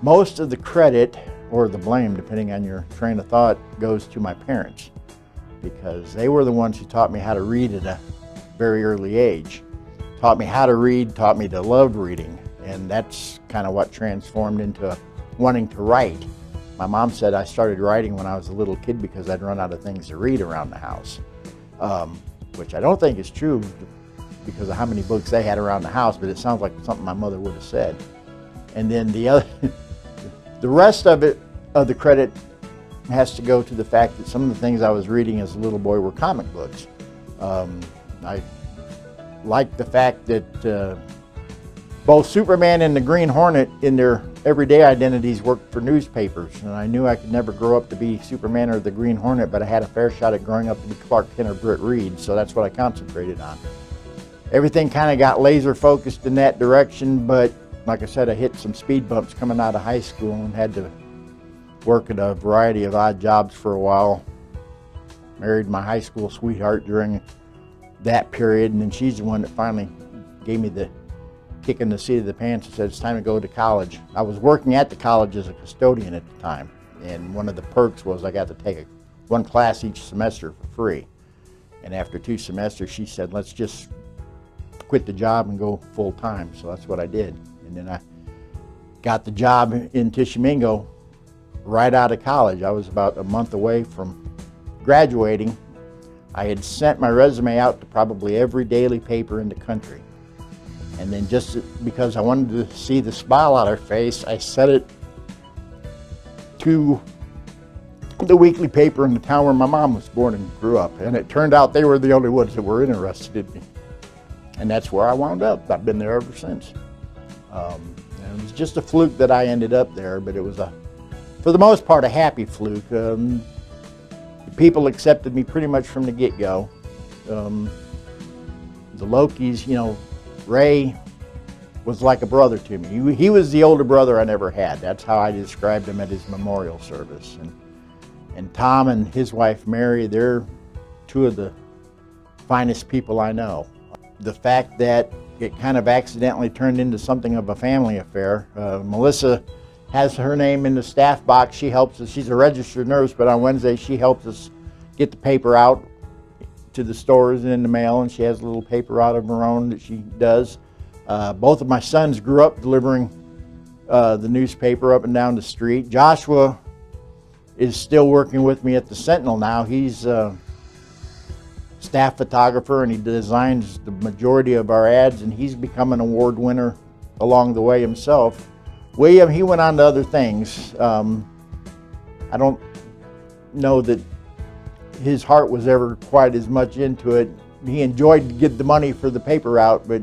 Most of the credit, or the blame, depending on your train of thought, goes to my parents, because they were the ones who taught me how to read at a very early age. Taught me how to read, taught me to love reading, and that's kind of what transformed into wanting to write. My mom said I started writing when I was a little kid because I'd run out of things to read around the house, which I don't think is true because of how many books they had around the house, but it sounds like something my mother would have said. And then the rest of it, of the credit, has to go to the fact that some of the things I was reading as a little boy were comic books. I liked the fact that both Superman and the Green Hornet in their everyday identities worked for newspapers, and I knew I could never grow up to be Superman or the Green Hornet, but I had a fair shot at growing up to be Clark Kent or Britt Reed, so that's what I concentrated on. Everything kind of got laser focused in that direction, but like I said, I hit some speed bumps coming out of high school and had to work at a variety of odd jobs for a while. Married my high school sweetheart during that period, and then she's the one that finally gave me the kick in the seat of the pants and said it's time to go to college. I was working at the college as a custodian at the time, and one of the perks was I got to take one class each semester for free. And after 2 semesters, she said, let's just quit the job and go full time. So that's what I did. And then I got the job in Tishomingo right out of college. I was about a month away from graduating. I had sent my resume out to probably every daily paper in the country. And then just because I wanted to see the smile on her face, I sent it to the weekly paper in the town where my mom was born and grew up. And it turned out they were the only ones that were interested in me. And that's where I wound up. I've been there ever since. And it was just a fluke that I ended up there, but it was, for the most part, a happy fluke. The people accepted me pretty much from the get-go. The Lokeys, you know, Ray was like a brother to me. He was the older brother I never had. That's how I described him at his memorial service. And Tom and his wife Mary, they're 2 of the finest people I know. The fact that it kind of accidentally turned into something of a family affair. Melissa has her name in the staff box. She helps us. She's a registered nurse, but on Wednesday she helps us get the paper out to the stores and in the mail, and she has a little paper out of her own that she does. Both of my sons grew up delivering the newspaper up and down the street. Joshua is still working with me at the Sentinel now. He's staff photographer, and he designs the majority of our ads, and he's become an award winner along the way himself. William, he went on to other things. I don't know that his heart was ever quite as much into it. He enjoyed to get the money for the paper out, but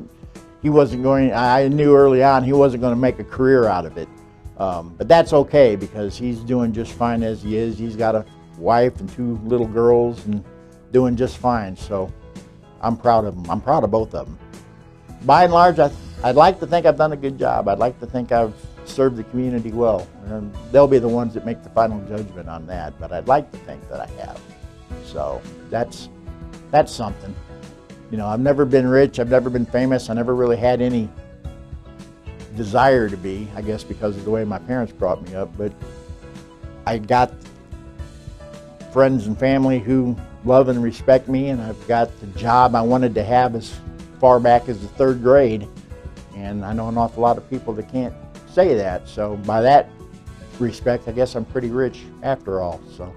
he wasn't going, I knew early on he wasn't going to make a career out of it. But that's okay, because he's doing just fine as he is. He's got a wife and 2 little girls and doing just fine, so I'm proud of him. I'm proud of both of them. By and large, I'd like to think I've done a good job. I'd like to think I've served the community well. And they'll be the ones that make the final judgment on that, but I'd like to think that I have. So that's something. You know, I've never been rich, I've never been famous, I never really had any desire to be, I guess because of the way my parents brought me up, but I got friends and family who love and respect me, and I've got the job I wanted to have as far back as the 3rd grade, and I know an awful lot of people that can't say that, so by that respect, I guess I'm pretty rich after all. So.